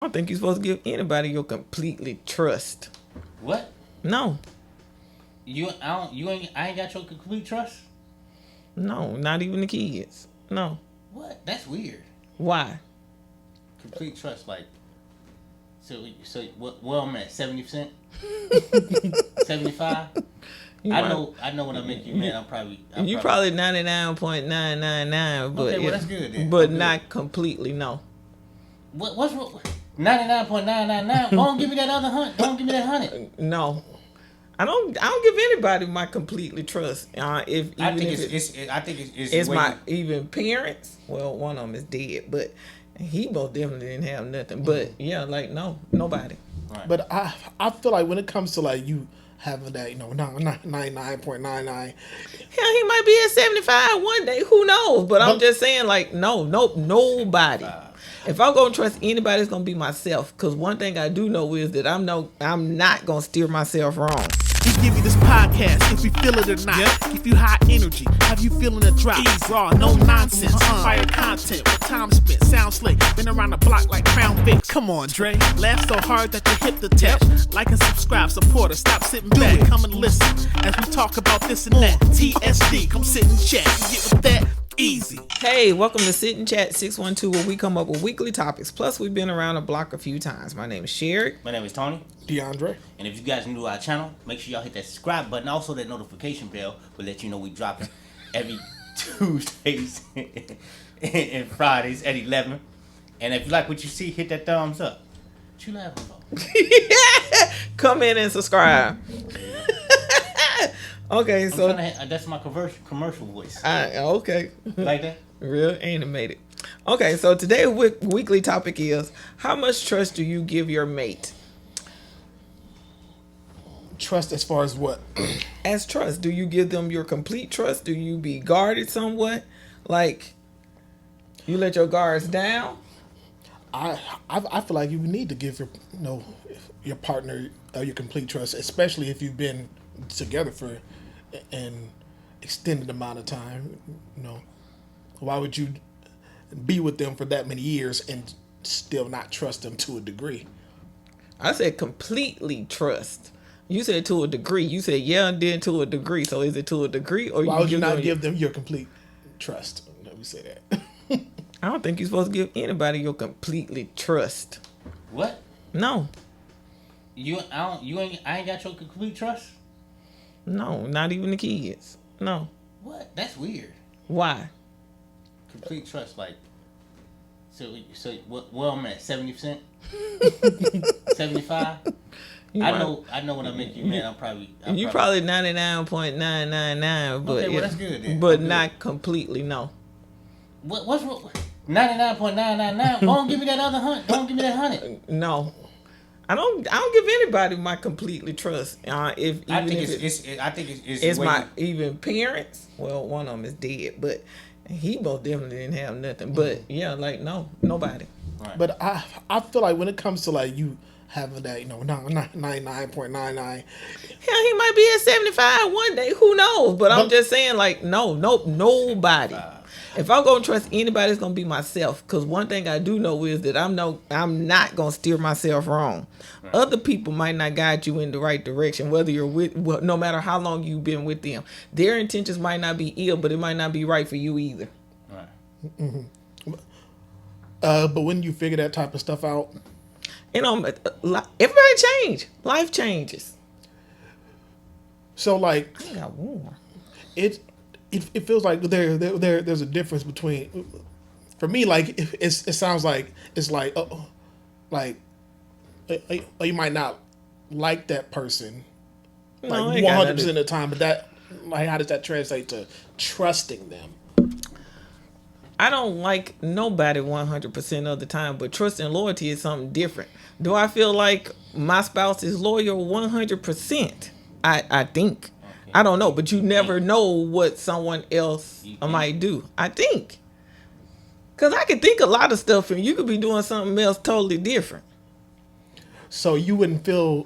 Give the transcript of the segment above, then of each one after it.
I don't think you're supposed to give anybody your completely trust. What? No, I ain't got your complete trust. no, not even the kids. No. What? That's weird. Why? Complete trust, like. What I'm at 70%, 75. I know when I make you mad. You probably 99.999, but okay, well that's good then. but not completely. No. What's wrong? 99.999. Don't give me that other hunt. Don't give me that 100. No. I don't give anybody my completely trust. If I think it's my even parents. Well, one of them is dead, but he most definitely didn't have nothing. But yeah, like no, nobody. Right. But I feel like when it comes to like you having that, 99.99. Hell, he might be at 75 one day. Who knows? But I'm just saying, like, nobody. If I'm gonna trust anybody, it's gonna be myself. Cause one thing I do know is that I'm not gonna steer myself wrong. We give you this podcast if we feel it or not. Yep. Give you high energy, have you feeling a drop. Raw, no nonsense, fire content, with time spent, sound slick, been around the block like Crown Vic. Come on, Dre, laugh so hard that you hit the tap. Like and subscribe, support us, stop sitting back, come and listen as we talk about this and that. TSD, come sit and chat, you get with that. Easy. Hey, welcome to Sit and Chat 612, where we come up with weekly topics. Plus, we've been around the block a few times. My name is Sherry. My name is Tony. DeAndre. And if you guys are new to our channel, make sure y'all hit that subscribe button. Also, that notification bell will let you know we dropping every Tuesdays and Fridays at 11. And if you like what you see, hit that thumbs up. What you laughing about? Come in and subscribe. Okay, so that's my commercial voice. Okay. Like that? Real animated. Okay, so today's weekly topic is: how much trust do you give your mate? Trust as far as what? As trust, do you give them your complete trust? Do you be guarded somewhat? Like you let your guards down? I feel like you need to give your partner your complete trust, especially if you've been together for an extended amount of time. Why would you be with them for that many years and still not trust them to a degree? I said completely trust. You said to a degree. You said yeah, and then to a degree. So is it to a degree, or why would you not give them your complete trust? Let me say that. I don't think you're supposed to give anybody your completely trust. What? No. I ain't got your complete trust. No, not even the kids. No. What? That's weird. Why? Complete trust, like. What I'm at 70%, 75. I know when I make you mad. You probably 99.999, but okay, well that's good then. But not completely. No. What's wrong? 99.999. Don't give me that other 100. Don't give me that 100. No. I don't give anybody my completely trust. I think it's my even parents. Well, one of them is dead, but he most definitely didn't have nothing. But yeah, like no, nobody. Right. But I feel like when it comes to like you having that 99.99. Hell, he might be at 75 one day. Who knows? But I'm just saying, like nobody. If I'm gonna trust anybody, it's gonna be myself. Cause one thing I do know is that I'm not gonna steer myself wrong. Right. Other people might not guide you in the right direction, whether you're no matter how long you've been with them. Their intentions might not be ill, but it might not be right for you either. Right. Mm-hmm. But when you figure that type of stuff out, everybody change. Life changes. So like, I got warm. It feels like there's a difference between, for me, like it sounds like it's like you might not like that person like 100% of the time, but that like how does that translate to trusting them? I don't like nobody 100% of the time, but trust and loyalty is something different. Do I feel like my spouse is loyal 100%? I think. I don't know, but you never know what someone else might do. I think. Because I can think a lot of stuff and you could be doing something else totally different. So you wouldn't feel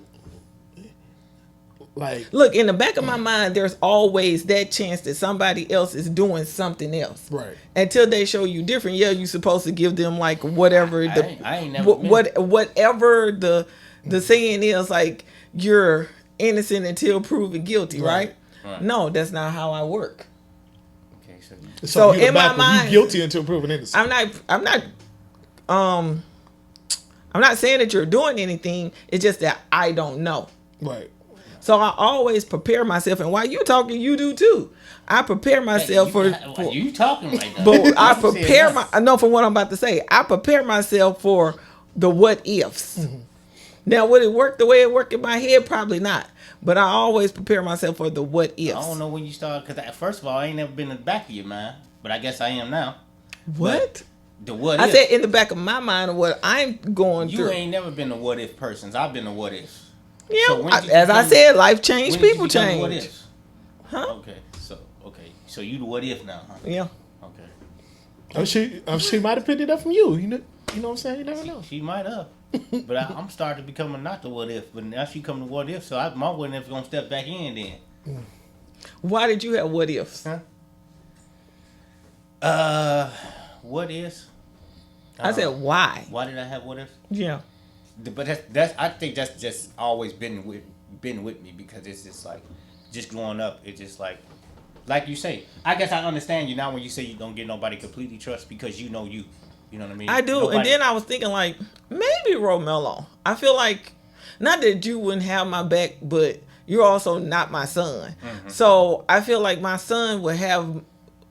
Like, Look, in the back of my mind, there's always that chance that somebody else is doing something else. Right. Until they show you different. Yeah, you're supposed to give them like whatever I ain't never whatever the saying is, like you're innocent until proven guilty, right? Right. No, that's not how I work. Okay, So you're in my back when mind- you guilty until proven innocent. I'm not saying that you're doing anything. It's just that I don't know. Right. So I always prepare myself, and while you talking, you do too. I prepare myself for you talking right now. but I You said prepare that. I know for what I'm about to say. I prepare myself for the what ifs. Now, would it work the way it worked in my head? Probably not. But I always prepare myself for the what ifs. I don't know when you started, because first of all, I ain't never been in the back of your mind, but I guess I am now. What? The what I if. said in the back of my mind of what I'm going You through. ain't never been a what if person. I've been a what if. Yeah, So when did you as I become- said, life changed, When did you people become the what change. ifs? Huh? Okay. So you the what if now, huh? Yeah. Okay. She might have picked it up from you. You know what I'm saying? You never know. She might have. But I'm starting to become not the what if. But now she come to what if, so my what if gonna step back in then. Why did you have what ifs? Huh? What ifs? I said why? Why did I have what ifs? Yeah. But that's I think that's just always been with me, because it's just like, just growing up, it's just like you say. I guess I understand you now when you say you don't get nobody completely trust, because you know you. You know what I mean? I do. Nobody- And then I was thinking like, maybe Romello. I feel like, not that you wouldn't have my back, but you're also not my son. Mm-hmm. So I feel like my son would have,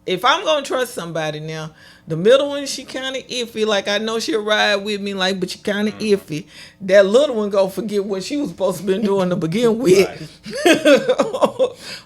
if I'm going to trust somebody now, the middle one, she kind of iffy. Like, I know she'll ride with me, like, but she kind of Mm-hmm. iffy. That little one go forget what she was supposed to been doing to begin with.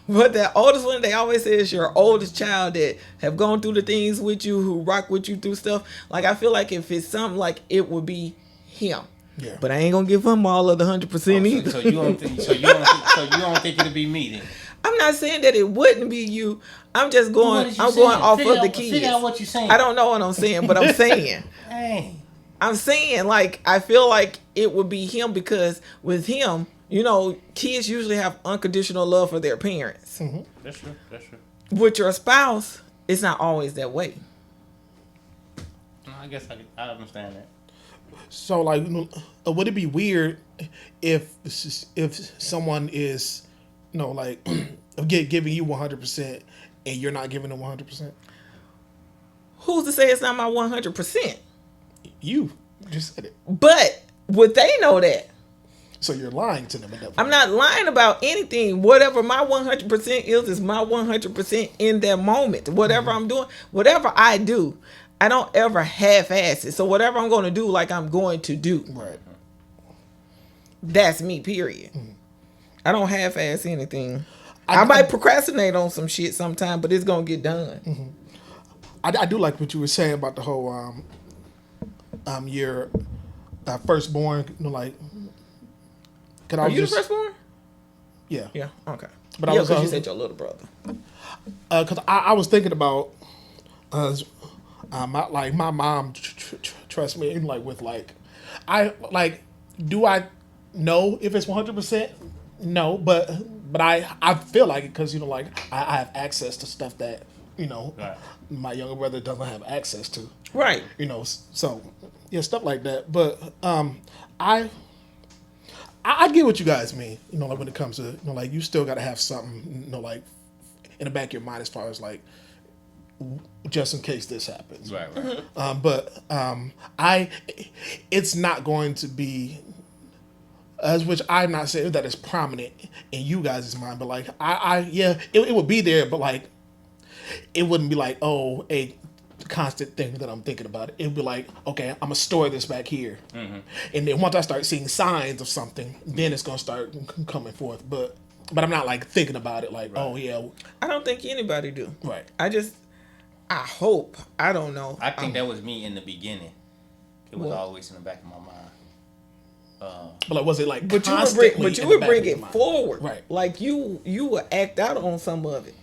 But that oldest one, they always say is your oldest child that have gone through the things with you, who rock with you through stuff. Like, I feel like if it's something, like, it would be him. Yeah. But I ain't gonna give him all of the 100% either. So you don't think it'll be me then? I'm not saying that it wouldn't be you. I'm just What going. is you I'm saying? going off Figure of the out- kids. Figure out what you're saying. I don't know what I'm saying, but I'm saying. Dang. I'm saying, like, I feel like it would be him, because with him, you know, kids usually have unconditional love for their parents. That's true. With your spouse, it's not always that way. I guess I understand that. So, like, would it be weird if someone is, like, giving you 100% and you're not giving them 100%? Who's to say it's not my 100%? You just said it. But would they know that? So you're lying to them at that point. I'm not lying about anything. Whatever my 100% is my 100% in that moment. Whatever I'm doing, whatever I do, I don't ever half-ass it. So whatever I'm going to do, like I'm going to do. Right. That's me, period. I don't half-ass anything. I might procrastinate on some shit sometime, but it's going to get done. I do like what you were saying about the whole your firstborn, like. Are you the firstborn? Yeah. Yeah, okay. But Yeah, I was because you said your little brother. Because I was thinking about, my mom trusts me, like, with, like, do I know if it's 100%? No, but I feel like it, because, like, I have access to stuff that, Right. my younger brother doesn't have access to. Right. So, yeah, stuff like that. But I get what you guys mean, like, when it comes to, like, you still got to have something, like, in the back of your mind as far as, like, just in case this happens. Right. But it's not going to be, as which I'm not saying that it's prominent in you guys' mind, but, like, it would be there, but, like, it wouldn't be like, oh, a constant thing that I'm thinking about. It'd be like, okay, I'm gonna store this back here, and then once I start seeing signs of something, then it's gonna start coming forth. But I'm not, like, thinking about it like, oh yeah, I don't think anybody do. right. I hope. I don't know. I think that was me in the beginning. It was always in the back of my mind. But, like, was it, like, But you would constantly bring, but you in the would back bring of your it mind? forward, Right. Like you would act out on some of it.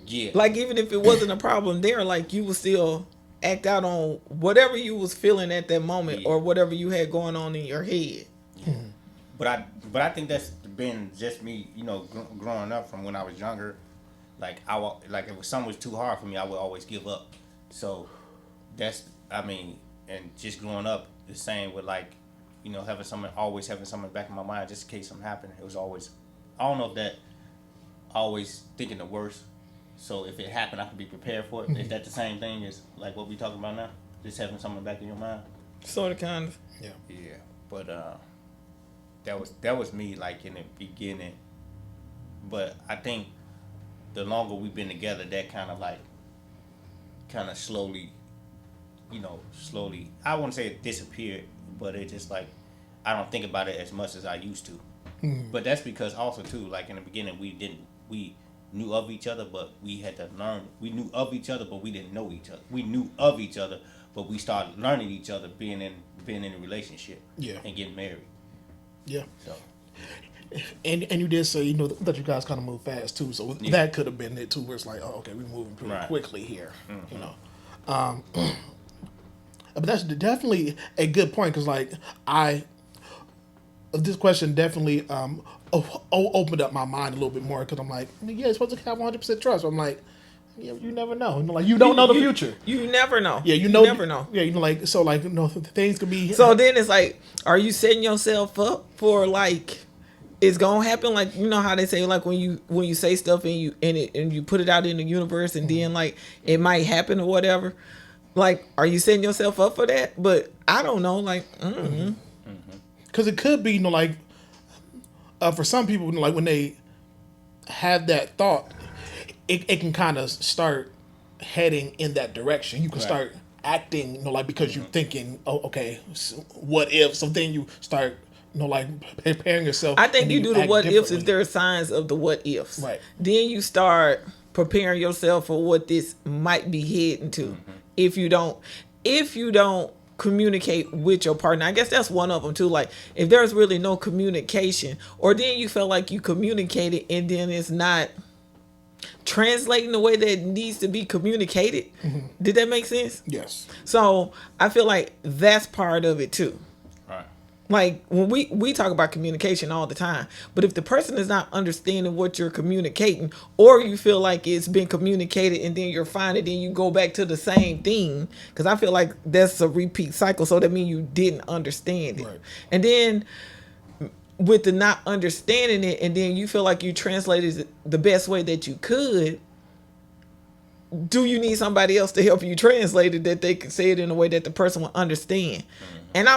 Yeah. Like, even if it wasn't a problem there, like, you would still act out on whatever you was feeling at that moment, Yeah. or whatever you had going on in your head. But I think that's the been just me, growing up from when I was younger. Like if something was too hard for me, I would always give up. So and just growing up, the same with always having something back in my mind just in case something happened. It was always, I don't know if that, always thinking the worst. So if it happened, I could be prepared for it. Is that the same thing as like what we talking about now? Just having something back in your mind? Sort of, kind of. Yeah. Yeah, but that was me like in the beginning. But I think the longer we've been together, that kind of slowly, I wouldn't say it disappeared, but it just like, I don't think about it as much as I used to. But that's because also too, like in the beginning, we knew of each other, but we had to learn. We knew of each other, but we didn't know each other. We knew of each other, but we started learning each other, being in a relationship, and getting married. Yeah. So. And you did say, that you guys kind of move fast too, so that could have been it too, where it's like, oh, okay, we're moving pretty quickly here, But that's definitely a good point, because like this question definitely opened up my mind a little bit more, because I'm like, yeah, you're supposed to have 100% trust. But I'm like, yeah, you never know. Like you don't know the future. You never know. Yeah, you never know. Yeah, things could be. So then it's like, are you setting yourself up for like, it's gonna happen? Like, you know how they say, like when you say stuff and you put it out in the universe, and then like it might happen or whatever. Like, are you setting yourself up for that? But I don't know. Like, because it could be, for some people, like when they have that thought, it can kind of start heading in that direction. You can start acting, because you're thinking, oh, okay, so what if? So then you start, preparing yourself. I think you do the what ifs if there are signs of the what ifs. Right. Then you start preparing yourself for what this might be heading to. If you don't communicate with your partner, I guess that's one of them too. Like if there's really no communication, or then you feel like you communicated and then it's not translating the way that it needs to be communicated. Did that make sense? Yes. So I feel like that's part of it too. Right. Like when we talk about communication all the time, but if the person is not understanding what you're communicating, or you feel like it's been communicated and then you're fine, and then you go back to the same thing, because I feel like that's a repeat cycle. So that means you didn't understand it. Right. And then with the not understanding it, and then you feel like you translated it the best way that you could, do you need somebody else to help you translate it, that they can say it in a way that the person will understand? And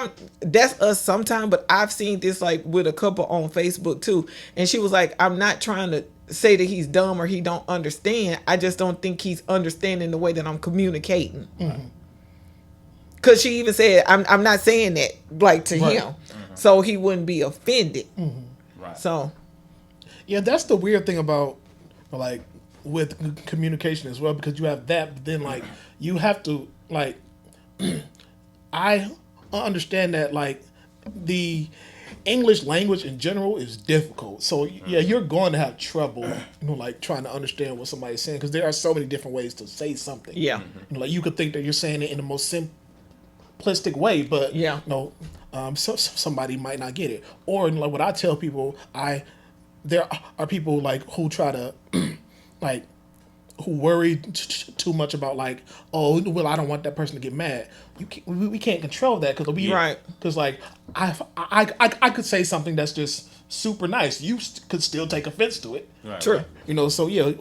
that's us sometime, but I've seen this like with a couple on Facebook too. And she was like, I'm not trying to say that he's dumb or he don't understand. I just don't think he's understanding the way that I'm communicating. Cause she even said, I'm not saying that like to him, so he wouldn't be offended. Right. So, yeah, that's the weird thing about like with communication as well, because you have that, but then like you have to like I understand that like the English language in general is difficult, so yeah, you're going to have trouble like trying to understand what somebody's saying, because there are so many different ways to say something. Like you could think that you're saying it in the most simplistic way, but so somebody might not get it. Or like what I tell people, there are people like who try to like who worry too much about like, oh well, I don't want that person to get mad. We can't control that, because because like I could say something that's just super nice. You could still take offense to it. Right. true. So yeah.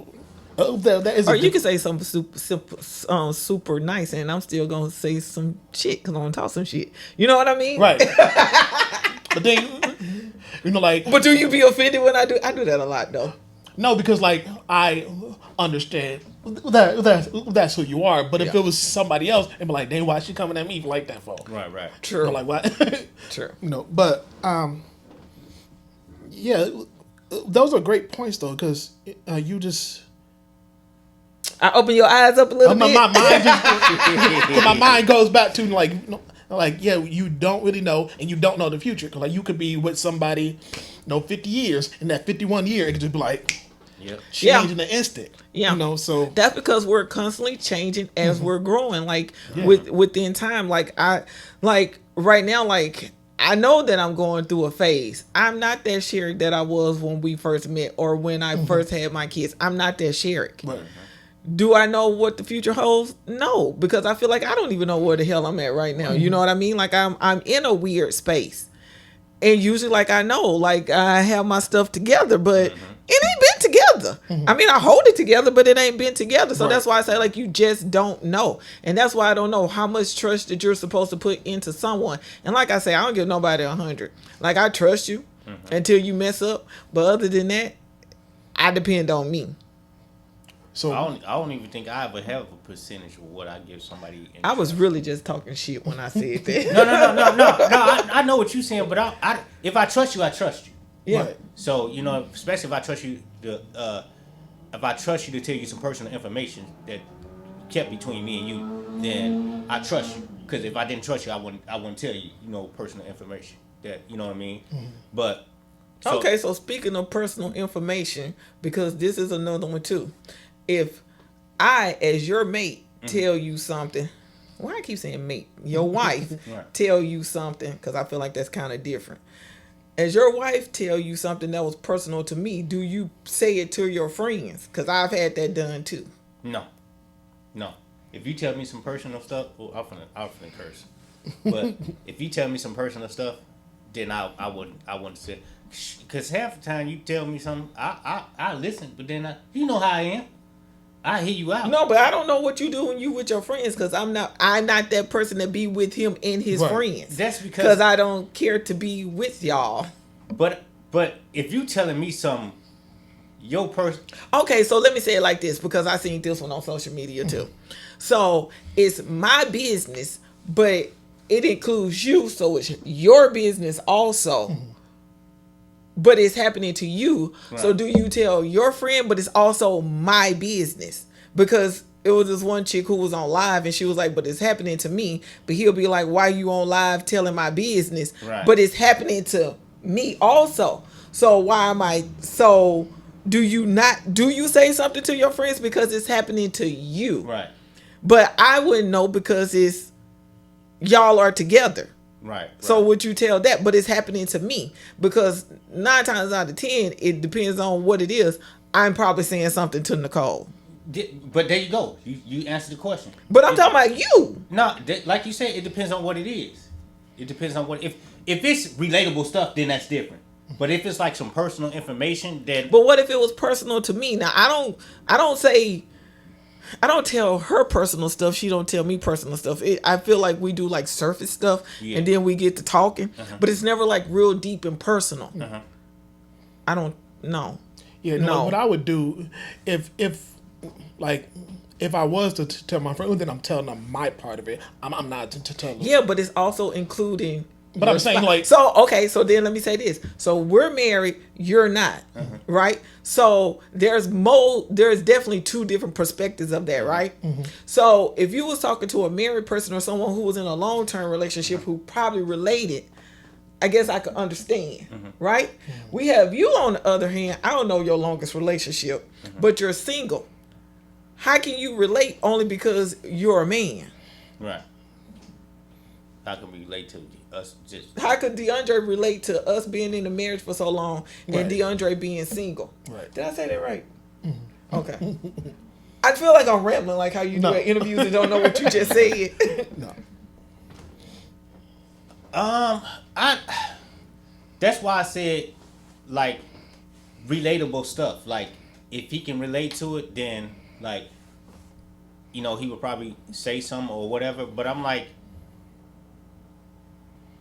That is Or you can say something super nice, and I'm still gonna say some shit because I'm gonna talk some shit. You know what I mean? Right. But then, like. But do you be offended when I do? I do that a lot though. No, because like I understand that's who you are. But if it was somebody else, it'd be like, dang, why is she coming at me like that for? Right. True. Like what? True. But yeah, those are great points though, because you just. I open your eyes up a little bit. My mind goes back to like yeah, you don't really know, and you don't know the future. Cause like you could be with somebody, 50 years, and that 51 year, it could just be like, change in an instant. Yeah. So that's because we're constantly changing as we're growing. Like within time. Like right now, like I know that I'm going through a phase. I'm not that Sherrick that I was when we first met or when I first had my kids. I'm not that Sherrick. Right. Do I know what the future holds? No, because I feel like I don't even know where the hell I'm at right now. You know what I mean? Like I'm in a weird space. And usually like I know, like I have my stuff together, but it ain't been together. I mean, I hold it together, but it ain't been together. So that's why I say like you just don't know. And that's why I don't know how much trust that you're supposed to put into someone. And like I say, I don't give nobody 100. Like I trust you until you mess up. But other than that, I depend on me. So I don't even think I ever have a percentage of what I give somebody. I was really just talking shit when I said that. No. I know what you're saying, but if I trust you, I trust you. Yeah. Right. So especially if I trust you to tell you some personal information that kept between me and you, then I trust you. Because if I didn't trust you, I wouldn't tell you, personal information. That you know what I mean. But Okay, so speaking of personal information, because this is another one too. If I, as your mate, tell you something, why I keep saying mate, your wife Right. tell you something, because I feel like that's kind of different. As your wife tell you something that was personal to me, do you say it to your friends? Because I've had that done too. no. If you tell me some personal stuff, well, I'm finna curse. But if you tell me some personal stuff, then I wouldn't say. Because half the time you tell me something, I listen, but then you know how I am. I hear you out. No, but I don't know what you do when you with your friends, because I'm not that person that be with him and his Right. friends. That's because Because I don't care to be with y'all. But if you telling me something, your person. Okay, so let me say it like this, because I seen this one on social media too. So it's my business, but it includes you, so it's your business also. But it's happening to you. Right. So do you tell your friend, but it's also my business? Because it was this one chick who was on live and she was like, but it's happening to me. But he'll be like, why you on live telling my business? Right. But it's happening to me also. So why am I so do you say something to your friends because it's happening to you? Right. But I wouldn't know because it's y'all are together. Right. So would you tell that? But it's happening to me because 9 times out of 10, it depends on what it is. I'm probably saying something to Nicole. But there you go. You answered the question. But I'm talking about you. No, like you said, it depends on what it is. It depends on what if it's relatable stuff, then that's different. But if it's like some personal information, then But what if it was personal to me? Now I don't tell her personal stuff. She don't tell me personal stuff. I feel like we do like surface stuff, Yeah. and then we get to talking, but it's never like real deep and personal. I don't know. Yeah, no. What I would do if I was to tell my friend, then I'm telling them my part of it. I'm not to tell them. Yeah, but it's also including. But I'm saying, like- so okay. So then let me say this. So we're married. You're not, right? So there's definitely 2 different perspectives of that, right? So if you was talking to a married person or someone who was in a long-term relationship who probably related, I guess I could understand, right? We have you on the other hand. I don't know your longest relationship, but you're single. How can you relate only because you're a man? right. How can we relate to us? Just How could DeAndre relate to us being in a marriage for so long and Right. DeAndre being single? Right. Did I say that right? Okay. I feel like I'm rambling, like how you No. do at interviews and don't know what you just said. No. that's why I said like relatable stuff. Like if he can relate to it, then like he would probably say something or whatever. But I'm like.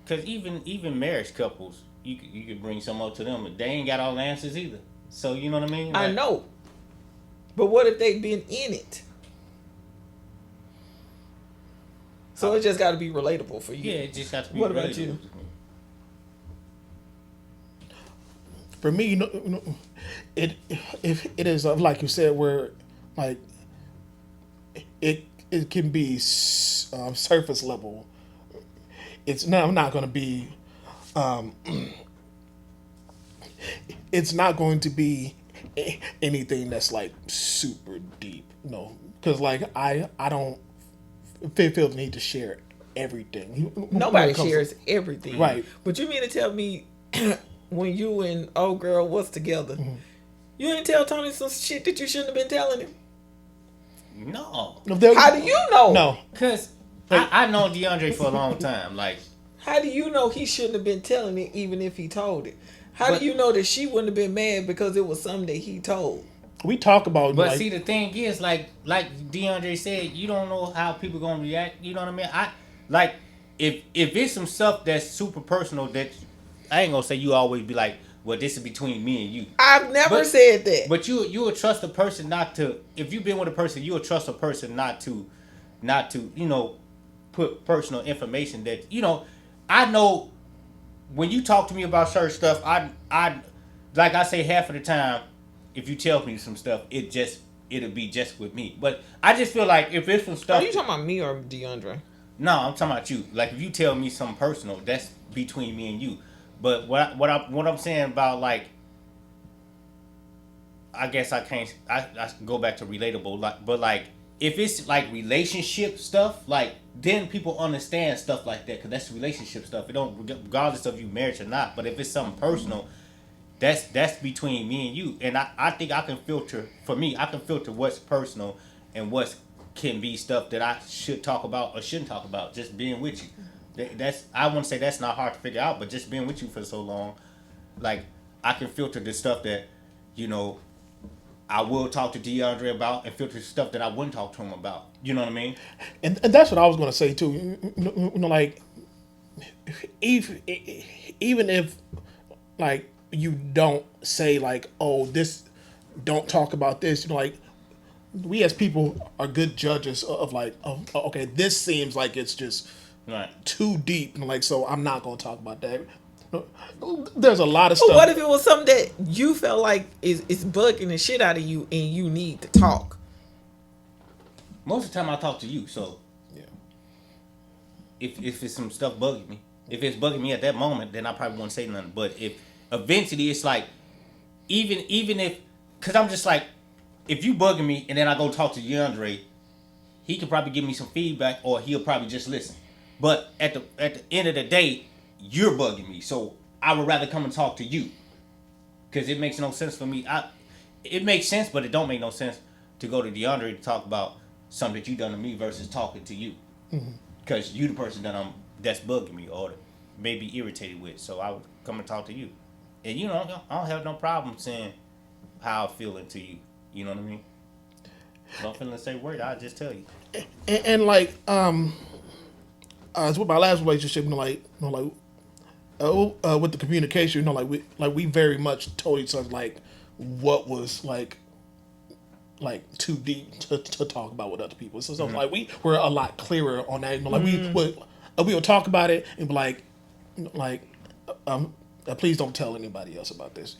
Because even marriage couples, you could bring some up to them, but they ain't got all the answers either. So you know what I mean? I Like, know. But what if they've been in it? So it just got to be relatable for you. Yeah, it just got to be. What about relatable. you? For me, it is like you said, where like it can be surface level. It's not going to be. It's not going to be anything that's like super deep, no. Because like I don't feel the need to share it everything. Nobody When it comes to- shares everything. Right. But you mean to tell me when you and old girl was together, you didn't tell Tony some shit that you shouldn't have been telling him? No. How do you know? No. Because I know DeAndre for a long time. Like, How do you know he shouldn't have been telling it even if he told it? How But- do you know that she wouldn't have been mad because it was something that he told? We talk about but like, see, the thing is, like DeAndre said, you don't know how people gonna react. You know what I mean? If it's some stuff that's super personal, that I ain't gonna say you always be like, well, this is between me and you. I've never But- said that. But you will trust a person not to. If you've been with a person, you will trust a person not to, put personal information that I know. When you talk to me about certain stuff, I like I say half of the time, if you tell me some stuff, it'll be just with me. But I just feel like if it's some stuff, Are you talking about me or DeAndre? no, I'm talking about you. Like if you tell me something personal, that's between me and you. But what I'm saying about like, I guess I can't. I can go back to relatable. But like if it's like relationship stuff, like then people understand stuff like that because that's relationship stuff. It don't regardless of you married or not. But if it's something personal, that's between me and you. And I think I can filter. For me, I can filter what's personal and what's can be stuff that I should talk about or shouldn't talk about. Just being with you. That's I wouldn't say that's not hard to figure out, but just being with you for so long, like I can filter the stuff that I will talk to DeAndre about and filter the stuff that I wouldn't talk to him about. You know what I mean? and that's what I was gonna say too. Like, even if like you don't say like, oh, this, don't talk about this. Like, we as people are good judges of like, oh, okay, this seems like it's just Right. too deep. Like, so I'm not gonna talk about that. There's a lot of But stuff. what if it was something that you felt like is bugging the shit out of you and you need to talk? Most of the time I talk to you, so Yeah. if it's some stuff bugging me, if it's bugging me at that moment, then I probably won't say nothing. But if eventually it's like, even if, cause I'm just like, if you bugging me and then I go talk to DeAndre, he could probably give me some feedback or he'll probably just listen. But at the end of the day, you're bugging me, so I would rather come and talk to you, cause it makes no sense for me. It makes sense, but it don't make no sense to go to DeAndre to talk about something that you done to me versus talking to you, cause you the person that's bugging me or maybe irritated with. So I would come and talk to you, and I don't have no problem saying how I'm feeling to you. You know what I mean? If I'm feeling the same word, I'll just tell you. And like with my last relationship, with the communication, we very much told each other like what was like too deep to talk about with other people. So like we were a lot clearer on that. We would talk about it and be like please don't tell anybody else about this.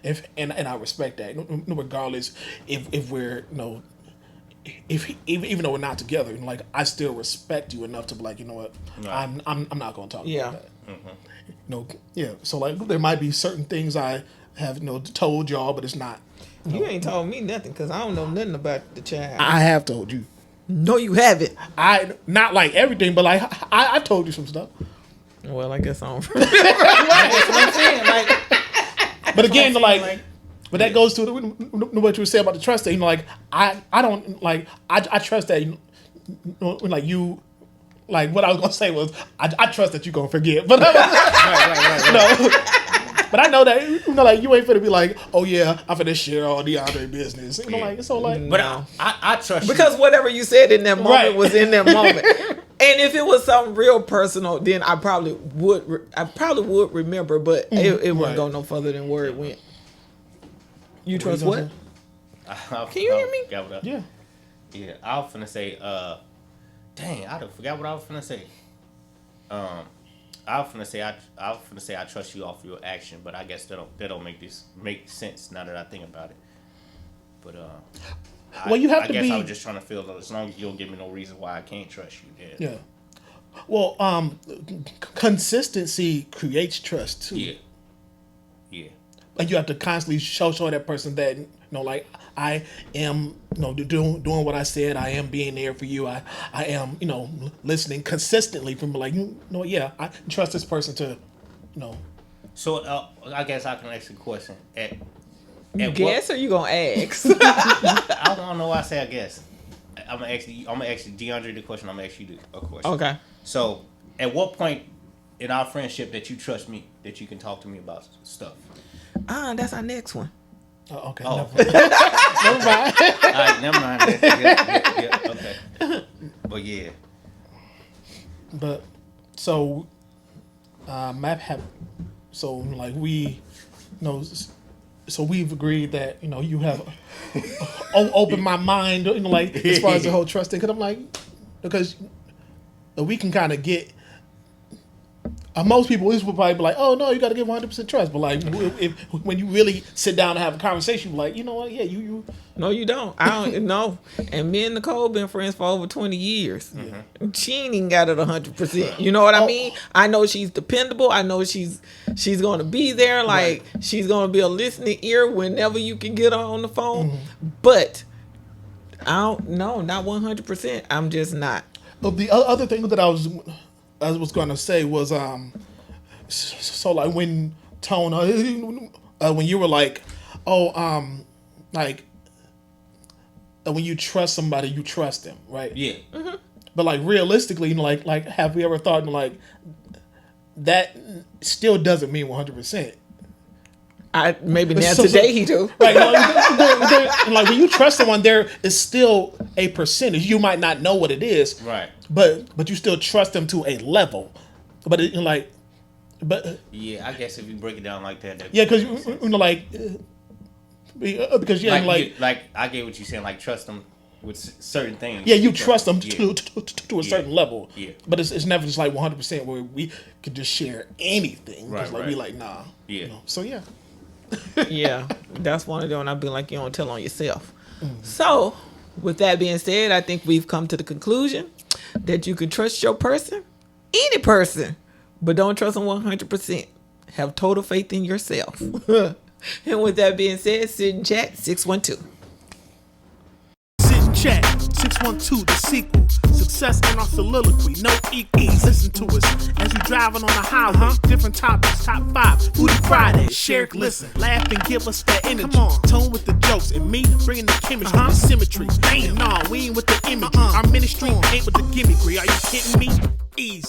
If I respect that, regardless if we're even though we're not together, I still respect you enough to be like, you know what, Right. I'm not gonna talk Yeah. about that. Yeah. So like there might be certain things I have told y'all, but it's not. You ain't told me nothing because I don't know nothing about the child. I have told you. No, you haven't. I not like everything, but like I told you some stuff. Well, I guess I don't. That's what I'm saying. Like, But again, I'm like, saying, but that goes to what you were saying about the trust thing. Like I don't like I trust that like you. Like what I was gonna say was I trust that you're gonna forget, but but I know that like you ain't finna be like, oh yeah, I'm finna share all DeAndre business. Like so like But I trust you. Because whatever you said in that moment Right. was in that moment. And if it was something real personal, then I probably would remember, but it wouldn't Right. go no further than where it went. You trust you what? gonna Can you hear me? yeah. Yeah, I was finna say, dang, I done forgot what I was finna say. I was finna say I trust you off your action, but I guess that don't make sense now that I think about it. But Well, you have I to guess be. I was just trying to feel as long as you don't give me no reason why I can't trust you. Yeah. Well, consistency creates trust too. Yeah. Yeah. like you have to constantly show that person that, you know, like I am, you know, doing what I said. I am being there for you. I am, you know, listening consistently from like, you know, yeah, I trust this person to, you know. So I guess I can ask a question. You guess or you gonna ask? I don't know why I say I guess. I'm gonna ask DeAndre the question. I'm gonna ask you a question. Okay. So, at what point in our friendship that you trust me, that you can talk to me about stuff? That's our next one. Oh, okay. Oh. Never mind. All right, never mind. Yeah, okay. But yeah. But so, Matt have, so like we, you know, so we've agreed that, you know, you have opened my mind, you know, like as far as the whole trust thing. Because I'm like, because we can kind of get. Most people, this would probably be like, "Oh no, you got to give 100% trust." But like, when you really sit down and have a conversation, like, you know what? Yeah, you. No, you don't. I don't know. And me and Nicole been friends for over 20 years. Mm-hmm. She ain't even got it 100%. You know what I mean? I know she's dependable. I know she's gonna be there. Like she's gonna be a listening ear whenever you can get her on the phone. Mm-hmm. But I don't know, not 100%. I'm just not. The other thing that I was gonna say was so like when Tone when you were like, like when you trust somebody, you trust them, right? Yeah. Mm-hmm. But like realistically, you know, like have we ever thought, like, that still doesn't mean 100%. Maybe now today he do. Right. Like when you trust someone, there is still a percentage. You might not know what it is. Right. But you still trust them to a level. But yeah, I guess if you break it down like that. Yeah, because you know, like because yeah, like I get what you're saying. Like trust them with certain things. Yeah, you trust them to a certain level. Yeah. But it's never just like 100% where we could just share anything. Right. Like we like nah. Yeah. You know? So yeah. Yeah, that's one of them. I've been like, you don't tell on yourself. Mm-hmm. So, with that being said, I think we've come to the conclusion that you can trust your person, any person, but don't trust them 100%. Have total faith in yourself. And with that being said, sit and chat 612. Sit and chat 612, the sequel. Success in our soliloquy, no equals. Listen to us as we driving on the highway. Different topics, top 5, Booty Friday. Share, listen, laugh and give us that energy. Come on, Tone with the jokes and me bringing the chemistry, the symmetry. Damn, nah, we ain't with the imagery. Our ministry ain't with the gimmickry. Are you kidding me? Easy.